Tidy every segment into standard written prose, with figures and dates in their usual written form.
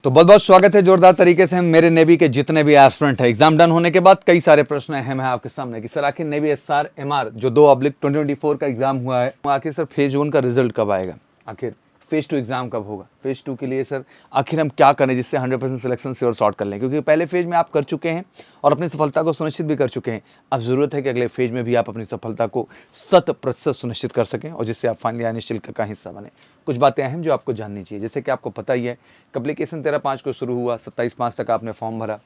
तो बहुत बहुत स्वागत है जोरदार तरीके से मेरे नेवी के जितने भी एस्पिरेंट हैं। एग्जाम डन होने के बाद कई सारे प्रश्न अहम हैं आपके सामने कि सर आखिर नेवी एसआर एमआर जो 2/2024 का एग्जाम हुआ है, आखिर सर फेज 1 का रिजल्ट कब आएगा, आखिर फेज 2 एग्जाम कब होगा, फेज 2 के लिए सर आखिर हम क्या करें जिससे 100% सिलेक्शन श्योर शॉर्ट कर लें, क्योंकि पहले फेज में आप कर चुके हैं और अपनी सफलता को सुनिश्चित भी कर चुके हैं। अब जरूरत है कि अगले फेज में भी आप अपनी सफलता को 100% सुनिश्चित कर सकें और जिससे आप फाइनली आने शिल्क का हिस्सा बने। कुछ बातें अहम जो आपको जाननी चाहिए, जैसे कि आपको पता ही है एप्लीकेशन 13/5 को शुरू हुआ, 27/5 तक आपने फॉर्म भरा,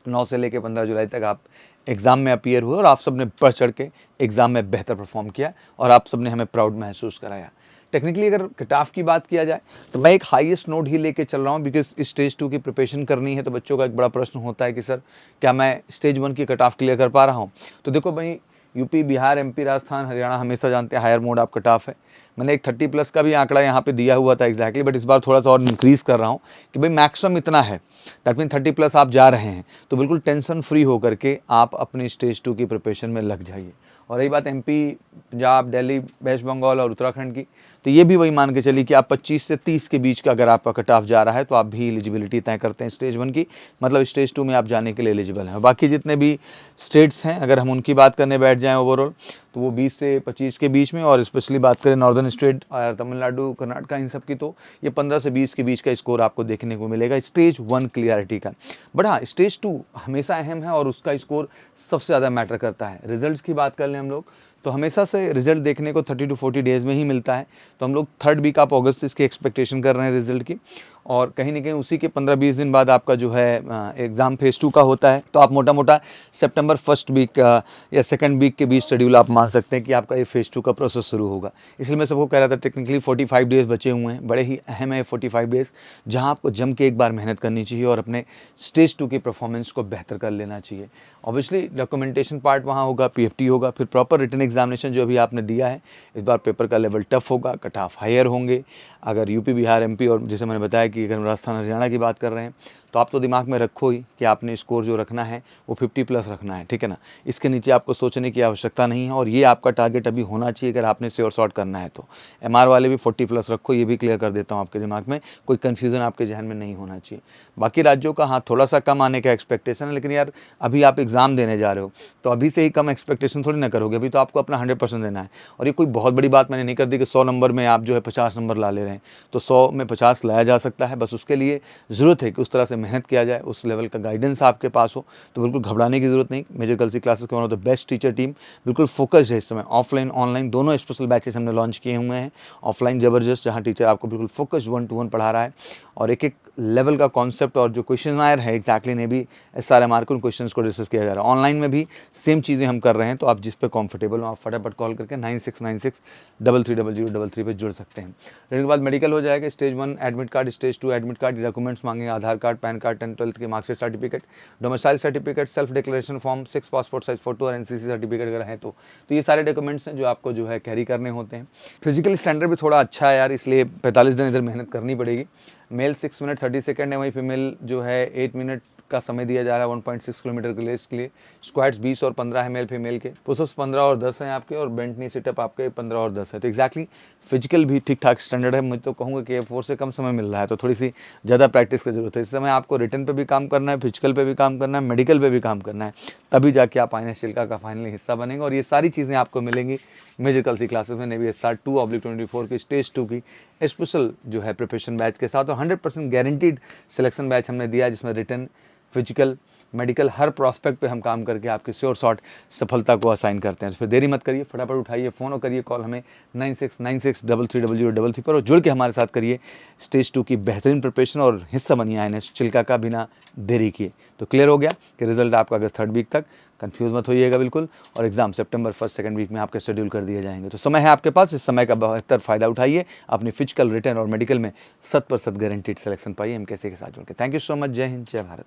9 से लेकर 15 जुलाई तक आप एग्ज़ाम में अपीयर हुए और आप सब ने बढ़ चढ़ के एग्ज़ाम में बेहतर परफॉर्म किया और आप सब ने हमें प्राउड महसूस कराया। टेक्निकली अगर कट ऑफ की बात किया जाए तो मैं एक हाईएस्ट नोट ही लेके चल रहा हूँ, बिकॉज स्टेज 2 की प्रिपरेशन करनी है। तो बच्चों का एक बड़ा प्रश्न होता है कि सर क्या मैं स्टेज 1 की कट ऑफ क्लियर कर पा रहा हूँ। तो देखो भाई, यूपी, बिहार, एमपी, राजस्थान, हरियाणा हमेशा जानते हैं higher mode of cut off है। मैंने एक 30+ का भी आंकड़ा यहाँ पे दिया हुआ था एग्जैक्टली, बट इस बार थोड़ा सा और इंक्रीज़ कर रहा हूँ कि भाई मैक्सिमम इतना है। दैट मीन 30+ आप जा रहे हैं तो बिल्कुल टेंशन फ्री होकर के आप अपनी स्टेज 2 की प्रिपरेशन में लग जाइए। और रही बात एमपी, पंजाब, दिल्ली, वेस्ट बंगाल और उत्तराखंड की, तो ये भी वही मान के चलिए कि आप 25 से 30 के बीच का अगर आपका कट ऑफ जा रहा है तो आप भी एलिजिबिलिटी तय करते हैं स्टेज 1 की, मतलब स्टेज 2 में आप जाने के लिए एलिजिबल हैं। बाकी जितने भी स्टेट्स हैं अगर हम उनकी बात करने बैठ जाएँ ओवरऑल तो वो 20 से 25 के बीच में, और स्पेशली बात करें नॉर्दर्न स्टेट और तमिलनाडु, कर्नाटक, इन सब की, तो ये 15 से 20 के बीच का स्कोर आपको देखने को मिलेगा स्टेज 1 क्लियरिटी का। बट हाँ, स्टेज 2 हमेशा अहम है और उसका स्कोर सबसे ज़्यादा मैटर करता है। रिजल्ट्स की बात कर लें हम लोग तो हमेशा से रिजल्ट देखने को 30 to 40 डेज़ में ही मिलता है। तो हम लोग 3rd वीक ऑफ अगस्त इसकी एक्सपेक्टेशन कर रहे हैं रिजल्ट की, और कहीं ना कहीं उसी के 15-20 दिन बाद आपका जो है एग्ज़ाम फेज़ 2 का होता है। तो आप मोटा मोटा सितंबर 1st वीक या 2nd वीक के बीच शेड्यूल आप मान सकते हैं कि आपका ये फेज़ 2 का प्रोसेस शुरू होगा। इसलिए मैं सबको कह रहा था टेक्निकली 45 डेज़ बचे हुए हैं, बड़े ही अहम है 45 डेज़, जहाँ आपको जम के एक बार मेहनत करनी चाहिए और अपने स्टेज 2 की परफॉर्मेंस को बेहतर कर लेना चाहिए। ऑब्वियसली डॉक्यूमेंटेशन पार्ट वहाँ होगा, पीएफटी होगा, फिर प्रॉपर रिटन एग्जामिनेशन जो अभी आपने दिया है, इस बार पेपर का लेवल टफ होगा, कट ऑफ हायर होंगे। अगर यूपी, बिहार, एमपी और जैसे मैंने बताया कि अगर राजस्थान, हरियाणा की बात कर रहे हैं तो आप तो दिमाग में रखो ही कि आपने स्कोर जो रखना है वो 50+ रखना है, ठीक है ना। इसके नीचे आपको सोचने की आवश्यकता नहीं है और ये आपका टारगेट अभी होना चाहिए अगर आपने श्योर शॉर्ट करना है। तो एमआर वाले भी 40+ रखो, ये भी क्लियर कर देता हूँ आपके दिमाग में, कोई कन्फ्यूज़न आपके जहन में नहीं होना चाहिए। बाकी राज्यों का हाँ थोड़ा सा कम आने का एक्सपेक्टेशन है, लेकिन यार अभी आप एग्ज़ाम देने जा रहे हो तो अभी से ही कम एक्सपेक्टेशन थोड़ी ना करोगे, अभी तो आपको अपना 100% देना है। और ये कोई बहुत बड़ी बात मैंने नहीं कर दी कि 100 नंबर में आप जो है 50 नंबर ला ले रहे हैं, तो 100 में 50 लाया जा सकता है। बस उसके लिए ज़रूरत है कि उस तरह से मेहनत किया जाए, उस लेवल का गाइडेंस आपके पास हो, तो बिल्कुल घबराने की ज़रूरत नहीं। मेजर गर्ल्स क्लासेस के one of the best teacher team बिल्कुल फोकस्ड है इस समय। ऑफलाइन ऑनलाइन दोनों स्पेशल बैचेस हमने लॉन्च किए हुए हैं। ऑफलाइन ज़बरदस्त, जहाँ टीचर आपको बिल्कुल फोकस्ड 1-to-1 पढ़ा रहा है और एक एक लेवल का कॉन्सेप्ट और जो क्वेश्चन आयर है एग्जैक्टली ने भी SRMR के उन क्वेश्चन को डिस्कस किया जा रहा है। ऑनलाइन में भी सेम चीज़ें हम कर रहे हैं, तो आप जिस पे कंफर्टेबल हो आप फटाफट कॉल करके 9696330033 पे जुड़ सकते हैं। फिर उसके बाद मेडिकल हो जाएगा, stage 1 admit card, stage 2 admit card, documents मांगेंगे, Aadhaar card, PAN card, 10th 12th के marksheet, certificate, domicile certificate, self declaration form, 6 passport size photo और NCC सर्टिफिकेट अगर है तो ये सारे डॉक्यूमेंट्स हैं जो आपको जो है कैरी करने होते हैं। फिजिकल स्टैंडर्ड भी थोड़ा अच्छा है यार, इसलिए 45 दिन इधर मेहनत करनी पड़ेगी। मेल 6 मिनट 30 सेकंड है, वहीं फीमेल जो है 8 मिनट का समय दिया जा रहा है 1.6 किलोमीटर के रेस के लिए। स्क्वाट्स 20 और 15 है मेल फीमेल के, पुशअप्स 15 और 10 हैं आपके, और बेंट नी सिटअप आपके 15 और 10 है। तो एक्जैक्टली फिजिकल भी ठीक ठाक स्टैंडर्ड है। मैं तो कहूँगा कि A4 से कम समय मिल रहा है, तो थोड़ी सी ज़्यादा प्रैक्टिस की जरूरत है। इस समय आपको रिटन पे भी काम करना है, फिजिकल पे भी काम करना है, मेडिकल पे भी काम करना है, तभी जाके आप INS शिल्का का फाइनली हिस्सा बनेंगे। और ये सारी चीज़ें आपको मिलेंगी मेजर गर्ल्स क्लासेस में, नेवी SR 2/24 की स्टेज 2 की स्पेशल जो है प्रिपरेशन बैच के साथ, और 100% गारंटीड सिलेक्शन बैच हमने दिया जिसमें रिटन, फिजिकल, मेडिकल हर प्रॉस्पेक्ट पे हम काम करके आपकी श्योर शॉट सफलता को असाइन करते हैं। तो फिर देरी मत करिए, फटाफट उठाइए फ़ोन और करिए कॉल हमें 9696330033 पर, और जुड़ के हमारे साथ करिए स्टेज 2 की बेहतरीन प्रिपरेशन और हिस्सा बनिए INS चिल्का का बिना देरी किए। तो क्लियर हो गया कि रिजल्ट आपका अगस्त 3rd वीक तक, कंफ्यूज मत होइएगा बिल्कुल, और एग्जाम सितंबर 1st 2nd वीक में आपके शेड्यूल कर दिए जाएंगे। तो समय है आपके पास, इस समय का बेहतर फ़ायदा उठाइए, अपनी फिजिकल, रिटन और मेडिकल में 100% गारंटीड सिलेक्शन पाइए MKC के साथ जुड़ के। Thank you so much. जय हिंद, जय भारत।